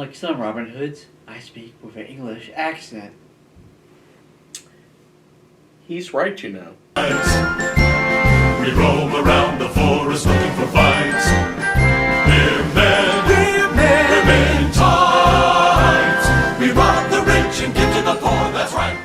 Unlike some Robin Hoods, I speak with an English accent. He's right, you know. We roam around the forest looking for fights. We're men in tights. We rob the rich and give to the poor, that's right.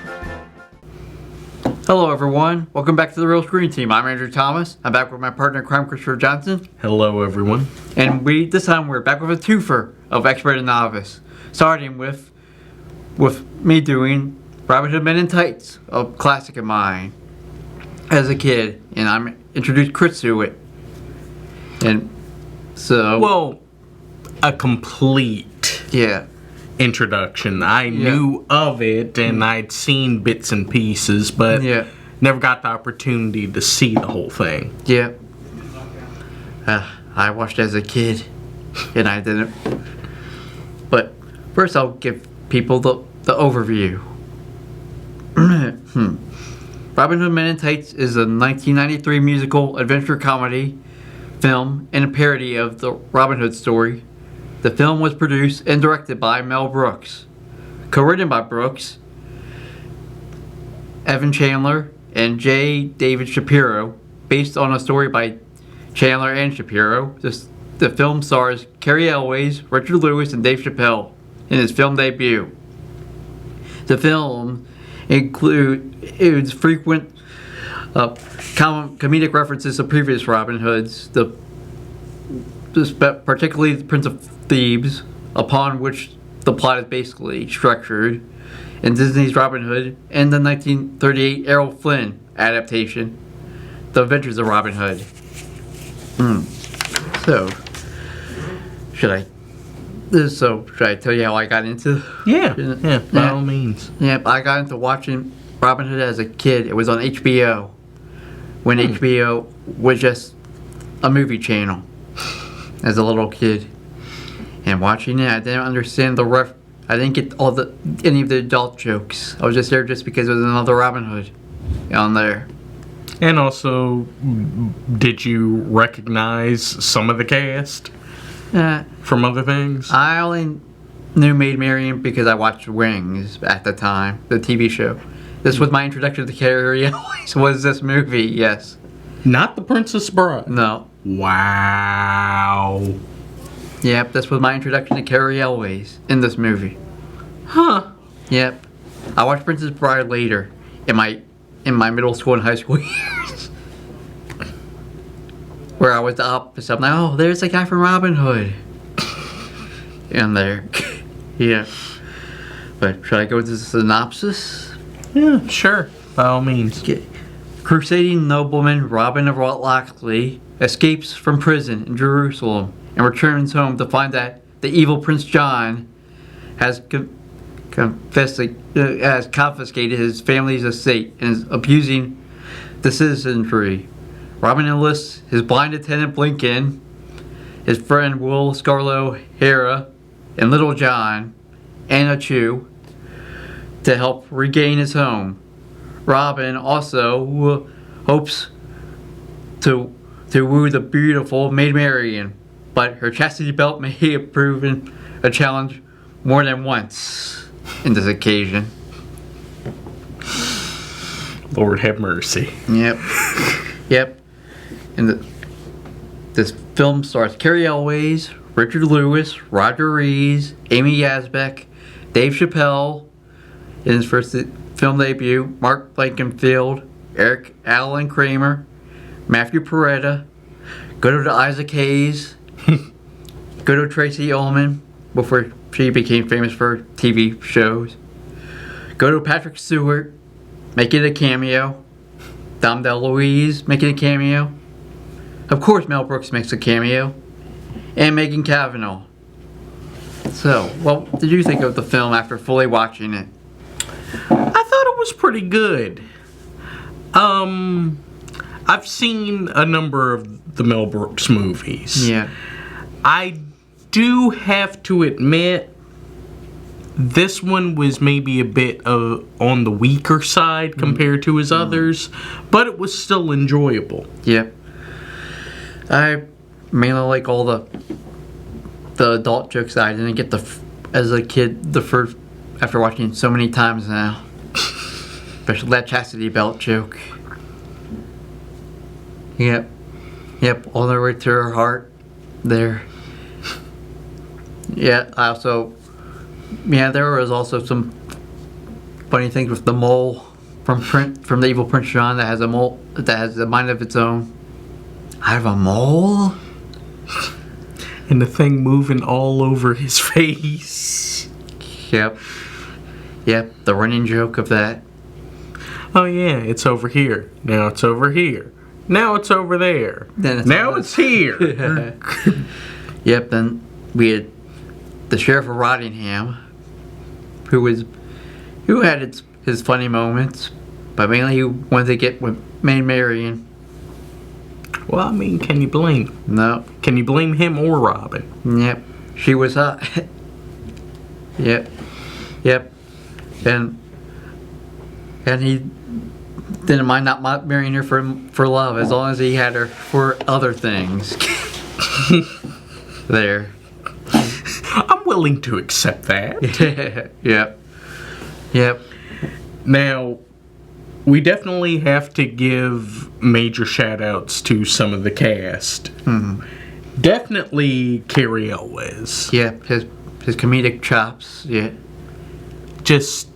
Hello everyone, welcome back to the Real Screen Team. I'm Andrew Thomas. I'm back with my partner in crime, Christopher Johnson. Hello, everyone. And this time we're back with a twofer of Expert and Novice. Starting with me doing Robin Hood Men in Tights, a classic of mine as a kid. And I'm introduced Chris to it. And so... Well, a complete introduction. I knew of it and I'd seen bits and pieces, but never got the opportunity to see the whole thing. Yeah. I watched as a kid and I didn't. But first I'll give people the overview. Robin Hood Men in Tights is a 1993 musical adventure comedy film and a parody of the Robin Hood story. The film was produced and directed by Mel Brooks, co-written by Brooks, Evan Chandler, and J. David Shapiro, based on a story by Chandler and Shapiro. The film stars Cary Elwes, Richard Lewis, and Dave Chappelle in his film debut. The film includes frequent comedic references to previous Robin Hoods, particularly the Prince of Thieves, upon which the plot is basically structured, and Disney's Robin Hood, and the 1938 Errol Flynn adaptation, The Adventures of Robin Hood. So, should I tell you how I got into? Yeah, by all means. Yep, I got into watching Robin Hood as a kid. It was on HBO, when HBO was just a movie channel as a little kid. And watching it, I didn't understand I didn't get any of the adult jokes. I was just there just because it was another Robin Hood on there. And also, did you recognize some of the cast from other things? I only knew Maid Marian because I watched Wings at the time, the TV show. This was my introduction to Cary Elwes. Was this movie? Yes. Not The Princess Bride? No. Wow. Yep, this was my introduction to Cary Elwes in this movie. Huh. Yep. I watched Princess Bride later in my middle school and high school years. Where I was the opposite. I'm like, oh, there's the guy from Robin Hood. In there. Yeah. But should I go to the synopsis? Yeah, sure. By all means. Crusading nobleman Robin of Locksley escapes from prison in Jerusalem and returns home to find that the evil Prince John has confiscated his family's estate and is abusing the citizenry. Robin enlists his blind attendant Blinken, his friend Will Scarlo Hera, and Little John, Anna Chu, to help regain his home. Robin also hopes to woo the beautiful Maid Marian, but her chastity belt may have proven a challenge more than once in this occasion. Lord have mercy. Yep. And this film stars Cary Elwes, Richard Lewis, Roger Rees, Amy Yazbek, Dave Chappelle in his first film debut, Mark Blankenfield, Eric Allen Kramer, Matthew Peretta, go to Isaac Hayes, go to Tracy Ullman before she became famous for TV shows, go to Patrick Stewart, making a cameo, Dom DeLuise making a cameo, of course Mel Brooks makes a cameo, and Megan Cavanaugh. So, what did you think of the film after fully watching it? I thought it was pretty good. I've seen a number of the Mel Brooks movies. Yeah. I do have to admit, this one was maybe a bit on the weaker side compared to his others, but it was still enjoyable. Yep. I mainly like all the adult jokes that I didn't get as a kid, after watching it so many times now. Especially that chastity belt joke. Yep. Yep, all the way to her heart there. Yeah, there was also some funny things with the mole from the evil Prince John that has a mole that has a mind of its own. I have a mole? And the thing moving all over his face. Yep, the running joke of that. Oh yeah, it's over here. Now it's over here. Now it's over there. Now it's here. Yep, then we had the Sheriff of Rottingham, who had his funny moments, but mainly he wanted to get with Maid Marian. Well, I mean, can you blame him? No. Can you blame him or Robin? Yep, she was hot. Yep, and he didn't mind not marrying her for love, as long as he had her for other things. There. I'm willing to accept that. Yep. Now, we definitely have to give major shout-outs to some of the cast. Definitely Cary Elwes. Yep, his comedic chops, yeah. Just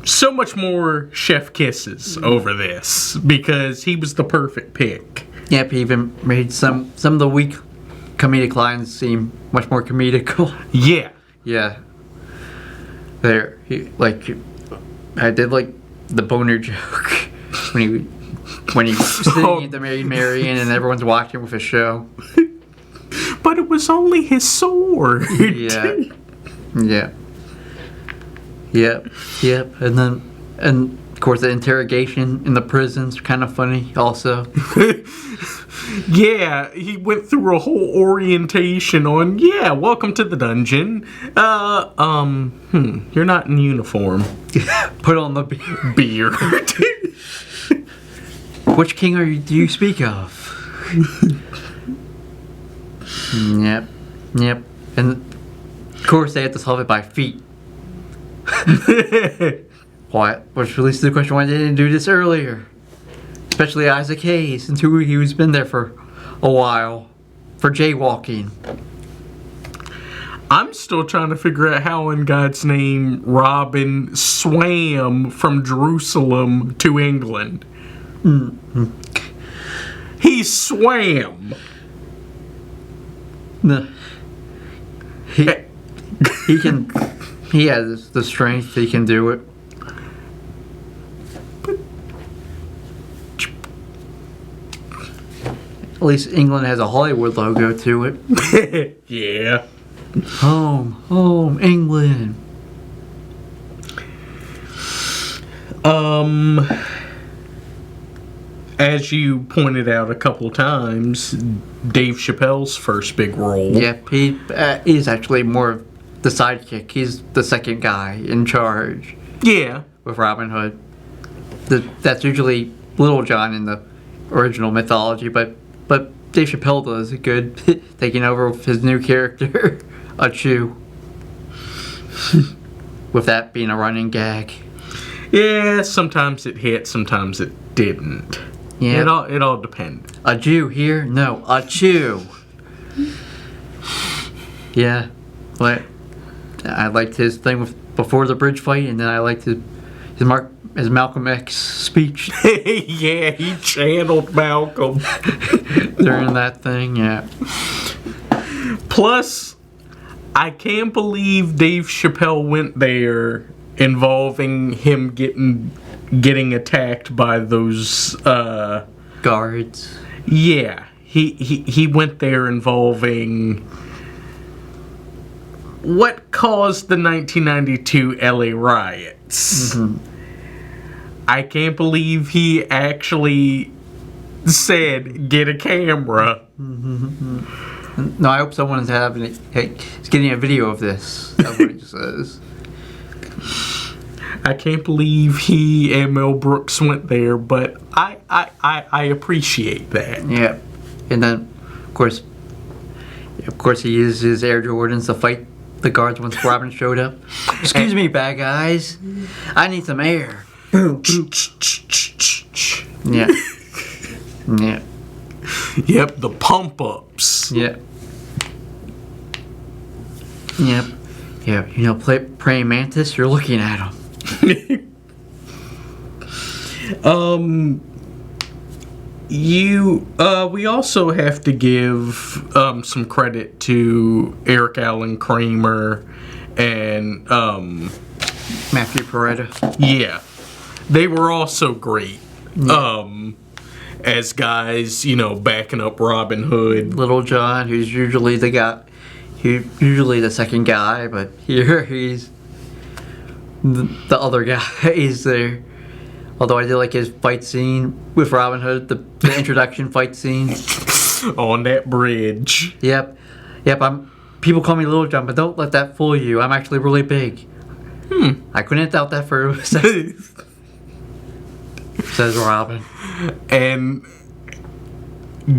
so much more chef kisses over this, because he was the perfect pick. Yep, he even made some of the weak comedic lines seem much more comedical. Yeah. Yeah. There, I did like the boner joke when he's sitting at the Maid Marian and everyone's watching with a show. But it was only his sword. Yep. And of course the interrogation in the prison's kind of funny also. Yeah, he went through a whole orientation on, welcome to the dungeon. You're not in uniform. Put on the Beard. Which king do you speak of? Yep. And of course they had to solve it by feet. Which releases the question, why didn't they do this earlier? Especially Isaac Hayes, since he's been there for a while. For jaywalking. I'm still trying to figure out how in God's name Robin swam from Jerusalem to England. He swam. No. He has the strength, he can do it. At least England has a Hollywood logo to it. Yeah. Home, England. As you pointed out a couple times, Dave Chappelle's first big role. Yep, he is actually more of the sidekick. He's the second guy in charge. Yeah. With Robin Hood. That's usually Little John in the original mythology, but Dave Chappelle does it good, taking over with his new character, a Chew. With that being a running gag. Yeah, sometimes it hit, sometimes it didn't. Yeah. It all depended. A Jew here? No, a Chew. Yeah. But I liked his thing with before the bridge fight, and then I liked his Malcolm X speech. Yeah, he channeled Malcolm during that thing, yeah. Plus, I can't believe Dave Chappelle went there involving him getting attacked by those guards. Yeah, he went there involving what caused the 1992 LA riots. I can't believe he actually said, get a camera. No, I hope someone's getting a video of this. That's what he says. I can't believe he and Mel Brooks went there, but I appreciate that. Yeah. And then, of course, Of course, he used his Air Jordans to fight the guards once Robin showed up. Excuse me, bad guys. I need some air. Yeah. Yeah. Yep, the pump-ups. Yep. Yep. Yeah, you know, praying mantis, you're looking at him. We also have to give some credit to Eric Allen Kramer and Matthew Peretta. yeah, they were also great. As guys, you know, backing up Robin Hood. Little John, who's usually the guy, usually the second guy, but here he's the other guy. He's there. Although I did like his fight scene with Robin Hood, the introduction fight scene. On that bridge. Yep. People call me Little John, but don't let that fool you. I'm actually really big. I couldn't doubt that for a second. Says Robin. And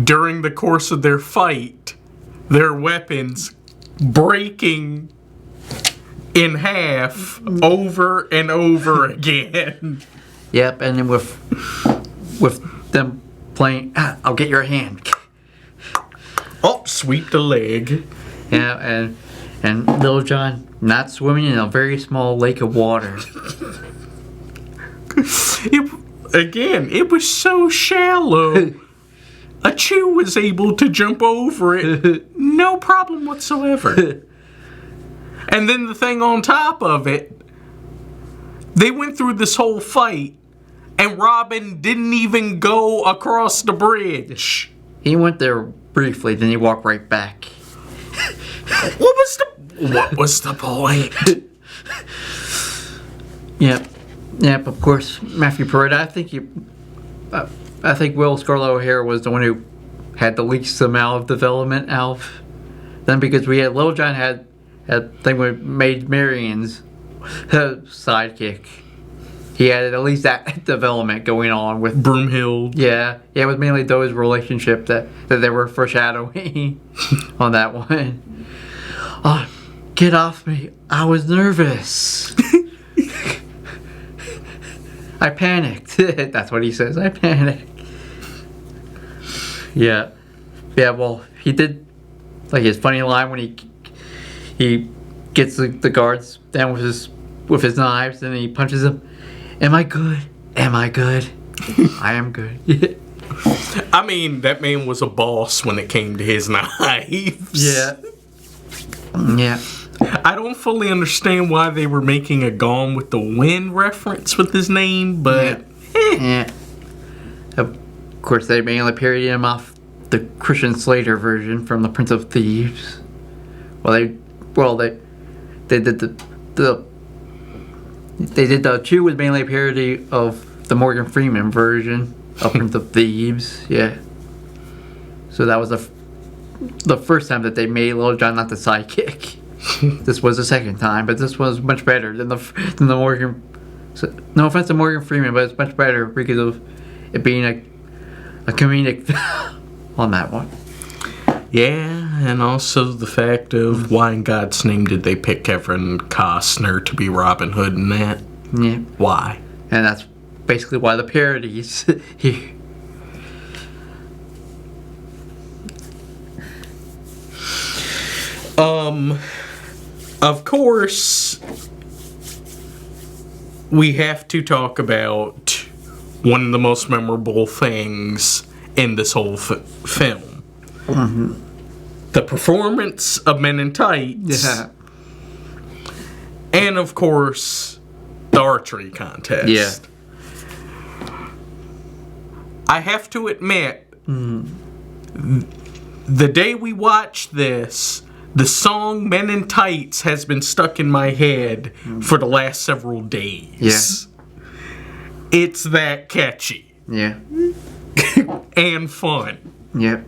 during the course of their fight, their weapons breaking in half over and over again. Yep, and then with them playing, I'll get your hand. Oh, sweep the leg. Yeah, and Little John not swimming in a very small lake of water. It was so shallow. A Chew was able to jump over it, no problem whatsoever. And then the thing on top of it, they went through this whole fight, and Robin didn't even go across the bridge. He went there briefly, then he walked right back. What was the point? Yep. Of course, Matthew Peretta. I think Will Scarlett O'Hara was the one who had the least amount of development out. Then because we had Little John had thing with Maid Marian's sidekick. He had at least that development going on with Broomhild. Yeah, it was mainly those relationship that they were foreshadowing on that one. Oh, get off me! I was nervous. I panicked. That's what he says. I panicked. Yeah. Well, he did like his funny line when he gets the guards down with his knives and he punches them. Am I good? Am I good? I am good. I mean, that man was a boss when it came to his knives. Yeah. I don't fully understand why they were making a Gone with the Wind reference with his name, but yeah. Of course, they mainly parodied him off the Christian Slater version from The Prince of Thieves. They did the Chew was mainly a parody of the Morgan Freeman version of Prince of Thieves. Yeah. So that was the first time that they made Little John not the sidekick. This was the second time, but this was much better than the Morgan. So, no offense to Morgan Freeman, but it's much better because of it being a comedic on that one. Yeah, and also the fact of why in God's name did they pick Kevin Costner to be Robin Hood in that? Yeah. Why? And that's basically why the parodies here. Of course, we have to talk about one of the most memorable things in this whole film. Mm-hmm. The performance of Men in Tights. Yeah. And, of course, the archery contest. Yeah. I have to admit, the day we watched this, the song Men in Tights has been stuck in my head for the last several days. Yeah. It's that catchy. Yeah. And fun. Yep.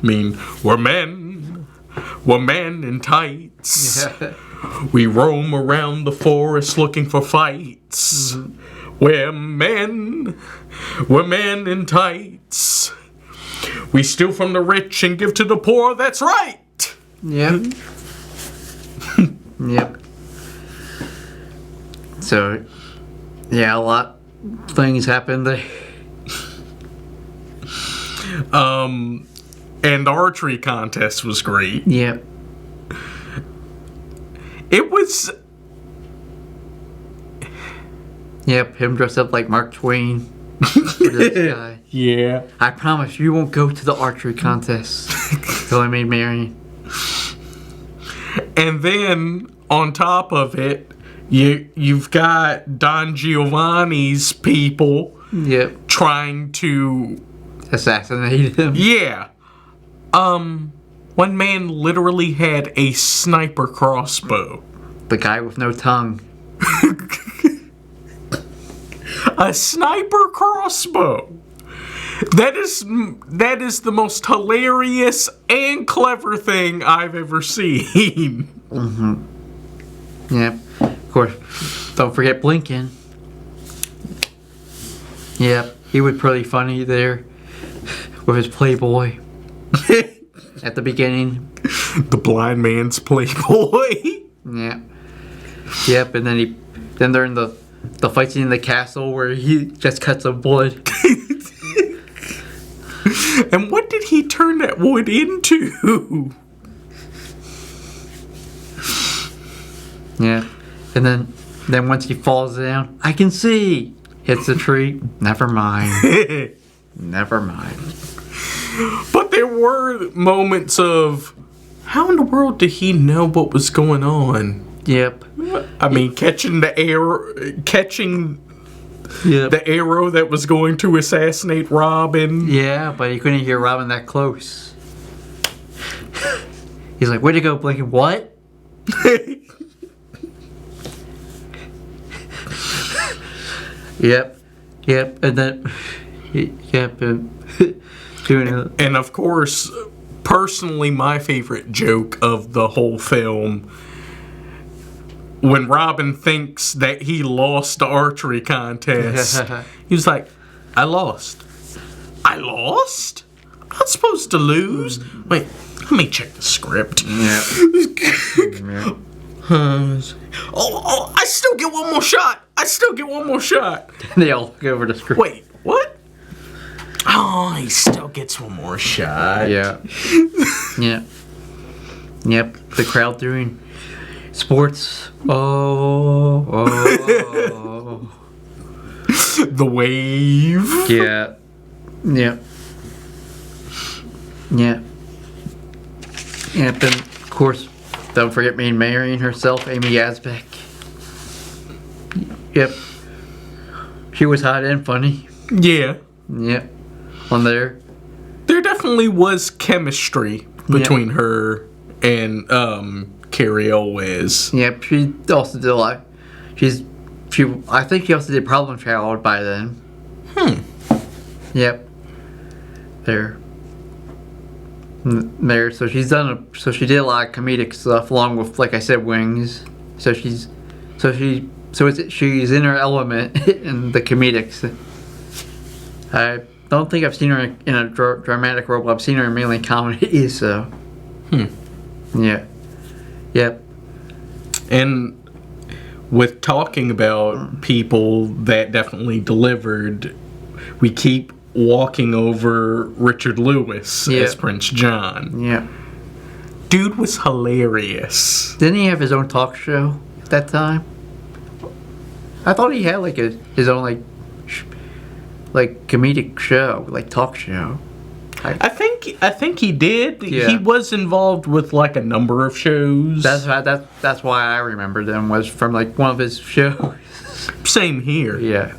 I mean, we're men in tights. Yeah. We roam around the forest looking for fights. We're men in tights. We steal from the rich and give to the poor, that's right. Yep. Yep. So, yeah, a lot of things happened there. And the archery contest was great. Yep. It was... Yep, him dressed up like Mark Twain. For this guy. Yeah. I promise you won't go to the archery contest. So I made Marion. And then, on top of it, you've got Don Giovanni's people Yep. trying to... Assassinate him. Yeah. One man literally had a sniper crossbow. The guy with no tongue. A sniper crossbow. That is the most hilarious and clever thing I've ever seen. Yep. Of course, don't forget Blinken. Yep. He was pretty funny there with his Playboy at the beginning. The blind man's playboy. Yeah. Yep. And then they're in the fight scene in the castle where he just cuts some wood. And what did he turn that wood into? Yeah. And then once he falls down, I can see. Hits the tree. Never mind. Never mind. But there were moments of, how in the world did he know what was going on? Yep. I mean, catching the arrow that was going to assassinate Robin. Yeah, but he couldn't hear Robin that close. He's like, "Way to go, Blinken." What? Yep. And then, yep. Doing it. And of course, personally, my favorite joke of the whole film, when Robin thinks that he lost the archery contest, he was like, I lost. I lost? I'm supposed to lose? Wait, let me check the script. Yeah. Yeah. Oh, I still get one more shot. They all look over the screen. Wait, what? Oh, he still gets one more shot. Yeah. Yeah. Yep. The crowd doing sports. Oh. The wave. Yeah. Yeah. Yeah. Yep. And of course, don't forget me and Marion herself, Amy Yazbek. Yep. She was hot and funny. Yeah. Yep. On there. There definitely was chemistry between her and Carrie Elwes. Yep. She also did a lot. I think she also did Problem Child by then. Yep. There. So she did a lot of comedic stuff along with, like I said, Wings. She's in her element in the comedics. I don't think I've seen her in a dramatic role, but I've seen her in mainly comedy. So. Yeah. Yep. And with talking about people that definitely delivered, we keep walking over Richard Lewis as Prince John. Yeah. Dude was hilarious. Didn't he have his own talk show at that time? I thought he had like his own like comedic show, like talk show. I think he did. Yeah. He was involved with like a number of shows. That's why I remember them, was from like one of his shows. Same here. Yeah.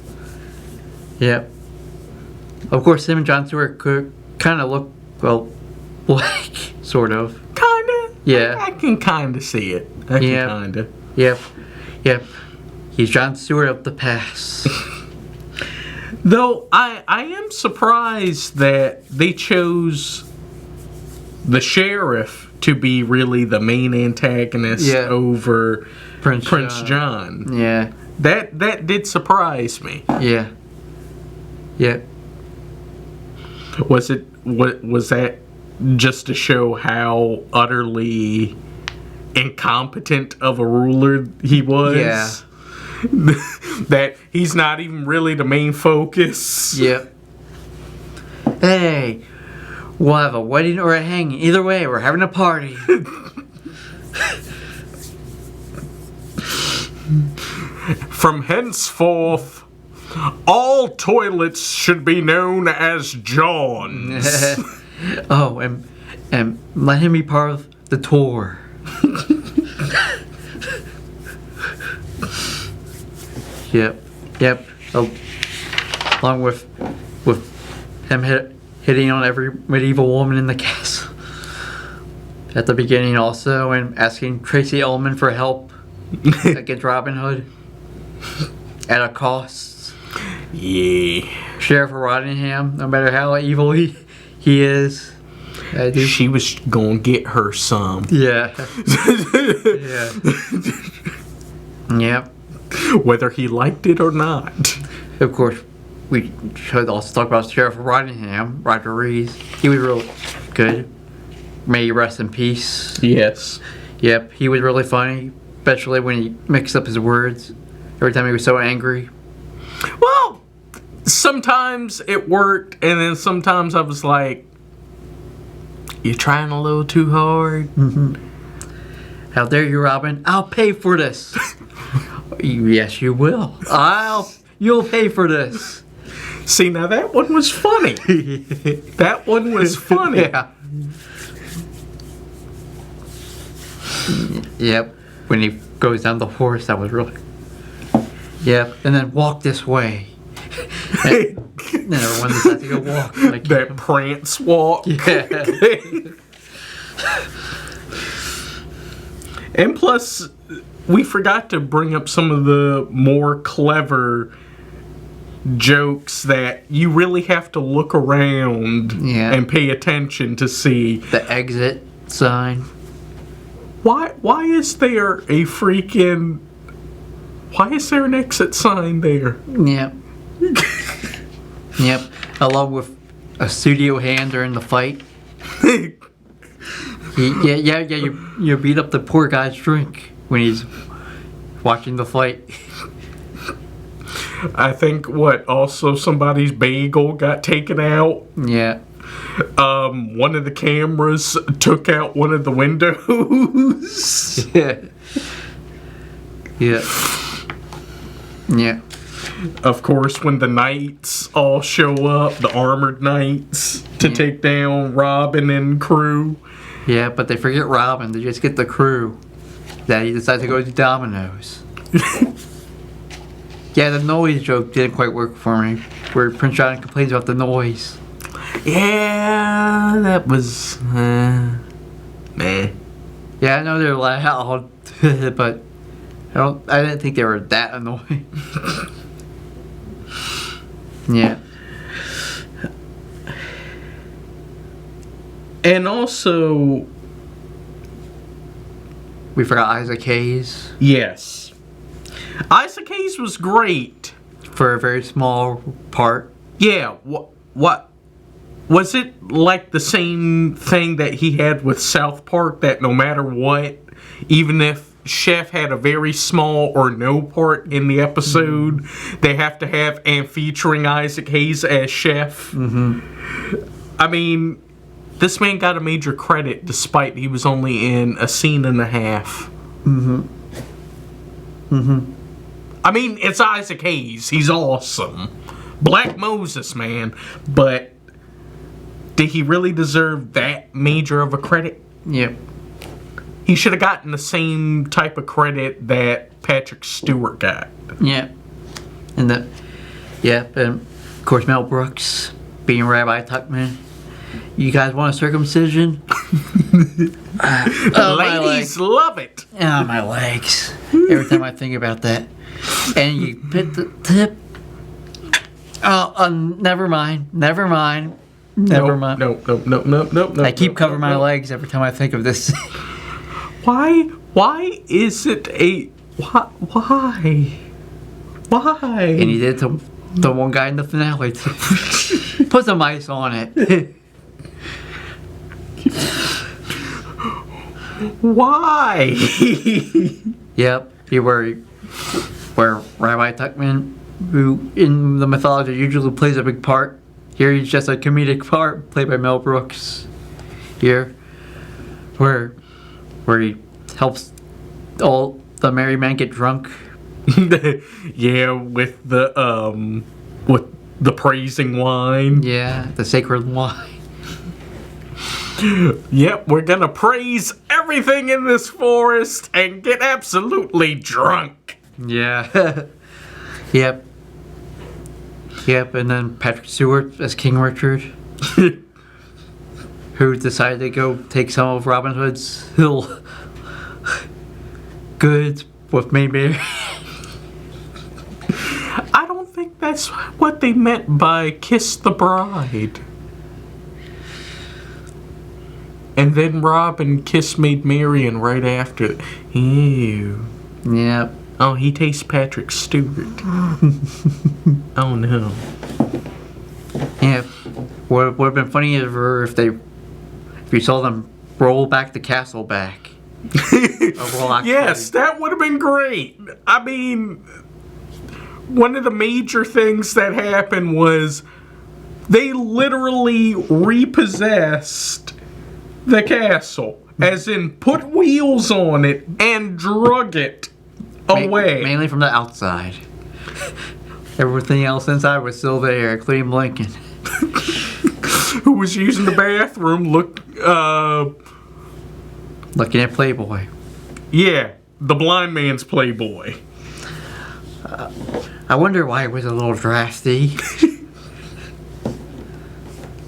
Yep. Of course, him and Jon Stewart could kind of look, well, like, sort of. Kinda. Yeah. I can kinda see it. I can kinda. Yep. He's Jon Stewart of the past. Though I am surprised that they chose the sheriff to be really the main antagonist over Prince John. Yeah. That did surprise me. Yeah. Yep. Was that just to show how utterly incompetent of a ruler he was. Yeah. That he's not even really the main focus. Yep. Hey, we'll have a wedding or a hanging. Either way, we're having a party. From henceforth, all toilets should be known as John's. Oh, and let him be part of the tour. Yep. Along with him hitting on every medieval woman in the castle at the beginning, also, and asking Tracy Ullman for help against Robin Hood at a cost. Yeah. Sheriff of Rottingham, no matter how evil he is. She was gonna get her some. Yeah. Yeah. Yep. Whether he liked it or not. Of course, we should also talk about Sheriff of Rottingham, Roger Rees. He was real good. May he rest in peace. Yes. Yep, he was really funny, especially when he mixed up his words. Every time he was so angry. Well, sometimes it worked, and then sometimes I was like, you're trying a little too hard. How dare you, Robin? I'll pay for this. Yes, you will. You'll pay for this. See, now that one was funny. That one was funny. Yeah. Yep. When he goes down the horse, that was really. Yep. And then walk this way. And then everyone decides to go walk. Like, That prance walk. yeah. And plus, we forgot to bring up some of the more clever jokes that you really have to look around and pay attention to see. The exit sign. Why is there an exit sign there? Yep. Yep. Along with a studio hand during the fight. You beat up the poor guy's drink when he's watching the fight. I think also somebody's bagel got taken out. Yeah. One of the cameras took out one of the windows. Yeah. Yeah. Yeah. Of course, when the knights all show up, the armored knights, to take down Robin and crew. Yeah, but they forget Robin. They just get the crew. That he decides to go to Domino's. Yeah, the noise joke didn't quite work for me. Where Prince John complains about the noise. Yeah, that was meh. Yeah, I know they're loud, but I didn't think they were that annoying. Yeah. And also, We forgot Isaac Hayes yes, Isaac Hayes was great for a very small part. Yeah, what was it like the same thing that he had with South Park, that no matter what, even if Chef had a very small or no part in the episode, they have to have and featuring Isaac Hayes as Chef? I mean, this man got a major credit despite he was only in a scene and a half. I mean, it's Isaac Hayes. He's awesome. Black Moses, man. But did he really deserve that major of a credit? Yep. He should have gotten the same type of credit that Patrick Stewart got. Yep. And and of course Mel Brooks being Rabbi Tuckman. You guys want a circumcision? Ladies love it. Oh, my legs. Every time I think about that. And you put the tip. Oh, never mind. Never mind. No. I keep covering my legs every time I think of this. Why is it a... Why? And he did to the one guy in the finale. Put some ice on it. Why? Yep, where Rabbi Tuckman, who in the mythology usually plays a big part, here he's just a comedic part played by Mel Brooks. Here, where he helps all the merry men get drunk. Yeah, with the praising wine. Yeah, the sacred wine. Yep, we're gonna praise everything in this forest and get absolutely drunk. Yeah. Yep. Yep, and then Patrick Stewart as King Richard, who decided to go take some of Robin Hood's little goods with Maid Marian. I don't think that's what they meant by kiss the bride. And then Robin kissed Maid Marian right after. Ew. Yep. Oh, he tastes Patrick Stewart. Oh no. Yeah. What would have been funny if you saw them roll back the castle back. Yes, that would have been great. I mean, one of the major things that happened was they literally repossessed the castle, as in put wheels on it and drug it away. Mainly from the outside. Everything else inside was still there, including Lincoln. Who was using the bathroom, Looking at Playboy. yeah, the blind man's Playboy. I wonder why it was a little drafty.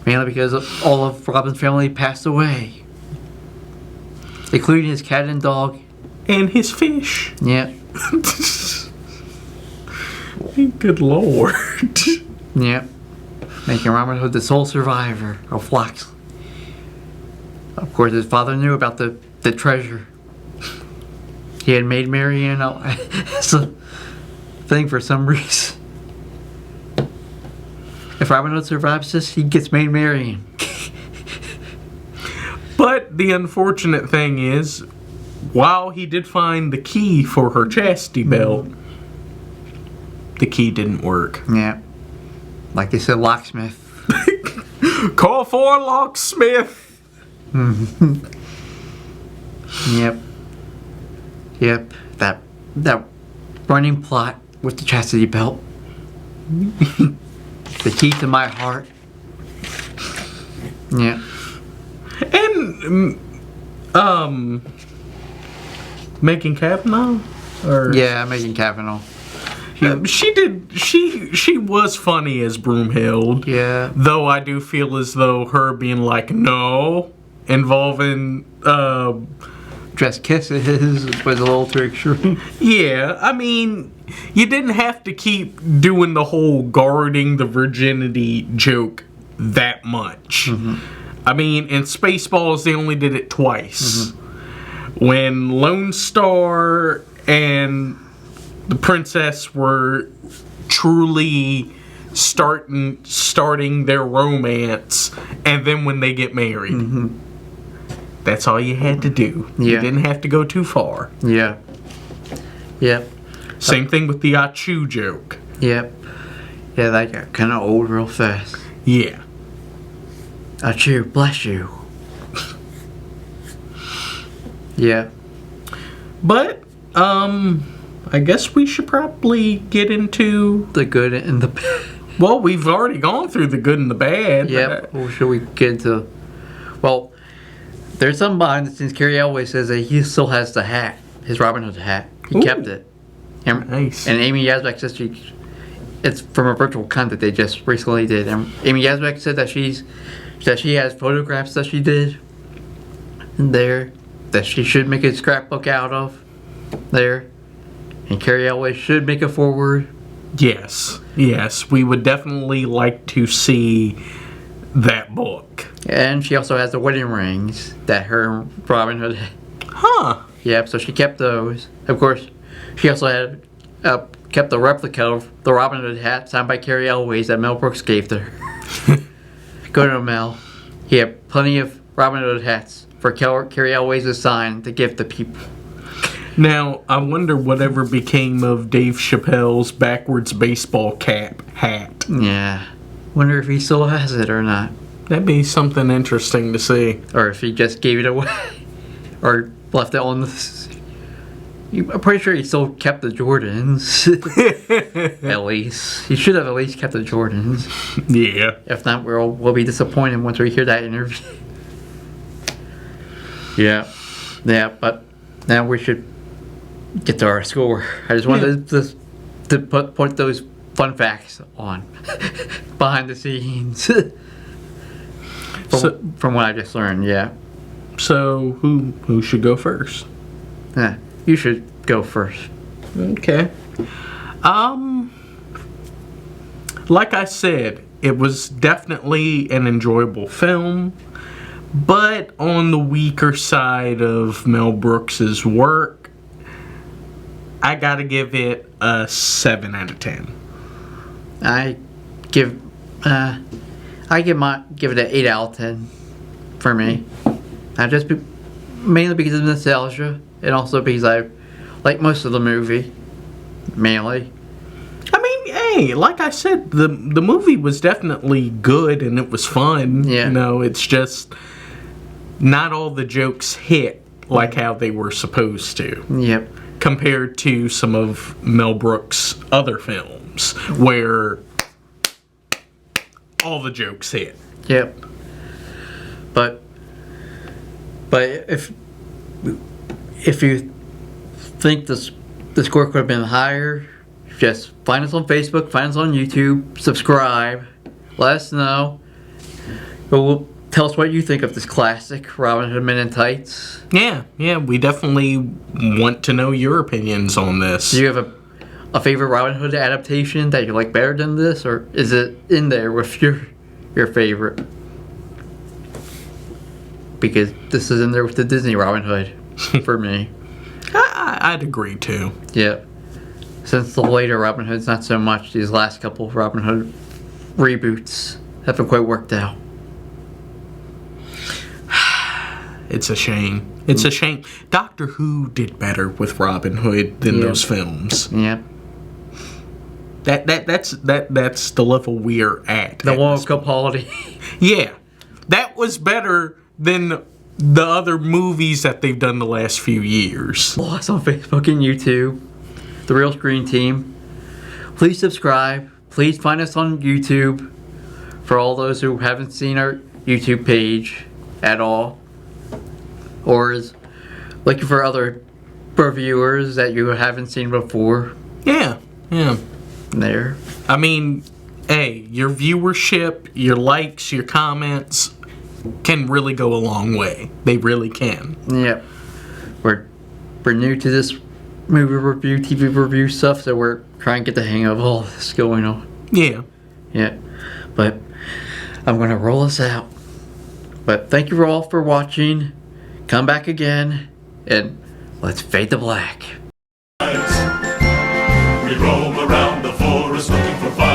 Mainly because all of Robin's family passed away. Including his cat and dog. And his fish. Yep. Good lord. Yep. Making Robin Hood the sole survivor of Fox. Of course, his father knew about the treasure. He had made Marianne as a thing for some reason. If Robin Hood survives this, he gets Maid Marian. But the unfortunate thing is, while he did find the key for her chastity belt, the key didn't work. Yeah. Like they said, locksmith. Call for a locksmith. Yep. Yep. That running plot with the chastity belt. The key to my heart. Yeah. And Megan Kavanaugh, or Yeah, Megan Kavanaugh. she was funny as Broomhild. Yeah. Though I do feel as though her being like no involving Dress kisses was a little too extreme. yeah, I mean, you didn't have to keep doing the whole guarding the virginity joke that much. I mean, in Spaceballs, they only did it twice. When Lone Star and the princess were truly starting their romance, and then when they get married. That's all you had to do. You Yeah. didn't have to go too far. Yeah. Yep. Same thing with the Achu joke. Yep. Yeah, that got kind of old real fast. Yeah. Achoo, bless you. Yeah. But, I guess we should probably get into... The good and the bad. Well, we've already gone through the good and the bad. Yep. Or should we get into... Well, there's some behind the scenes. Carrie Elway says that he still has the hat. His Robin Hood hat. He Ooh. kept it. And, Nice. And Amy Yazbek says it's from a virtual con that they just recently did. And Amy Yazbek said that she has photographs that she did there that she should make a scrapbook out of there. And Carrie Elway should make a forward. Yes. Yes. We would definitely like to see that book. And she also has the wedding rings that her and Robin Hood had. Huh. Yep, so she kept those. Of course, she also had kept the replica of the Robin Hood hat signed by Carrie Elways that Mel Brooks gave to her. Go to Mel. He had plenty of Robin Hood hats. for Carrie Elways' sign to give to people. Now, I wonder whatever became of Dave Chappelle's backwards baseball cap hat. Yeah. Wonder if he still has it or not. That'd be something interesting to see. Or if he just gave it away. Or left it on the... I'm pretty sure he still kept the Jordans. At least. He should have at least kept the Jordans. Yeah. If not, we'll be disappointed once we hear that interview. Yeah. Yeah, but now we should get to our score. I just wanted to put those fun facts on. Behind the scenes. From what I just learned, yeah. So, who should go first? Yeah, you should go first. Okay. Like I said, it was definitely an enjoyable film, but on the weaker side of Mel Brooks's work, I gotta give it a 7 out of 10. I give it an 8 out of 10 for me. Mainly because of nostalgia, and also because I like most of the movie. Mainly. I mean, hey, like I said, the movie was definitely good and it was fun. Yeah. You know, it's just not all the jokes hit like how they were supposed to. Yep. Compared to some of Mel Brooks' other films where all the jokes hit. Yep. But if you think the score could have been higher, just find us on Facebook, find us on YouTube, subscribe, let us know. Tell us what you think of this classic Robin Hood Men in Tights. Yeah, we definitely want to know your opinions on this. Do you have a favorite Robin Hood adaptation that you like better than this, or is it in there with your favorite? Because this is in there with the Disney Robin Hood for me. I'd agree too. Yeah. Since the later Robin Hood's not so much, these last couple of Robin Hood reboots haven't quite worked out. It's a shame. It's a shame. Doctor Who did better with Robin Hood than those films. Yeah. That's the level we're at. The one with Capaldi. Yeah. That was better than the other movies that they've done the last few years. Follow us on Facebook and YouTube. The Real Screen Team. Please subscribe. Please find us on YouTube. For all those who haven't seen our YouTube page at all. Or is looking for other reviewers that you haven't seen before. Yeah. There. I mean, hey, your viewership, your likes, your comments can really go a long way. They really can. Yep. We're new to this movie review, TV review stuff, so we're trying to get the hang of all this going on. Yeah. Yeah. But I'm going to roll us out. But thank you all for watching. Come back again, and let's fade to black. We roam around the forest looking for fun.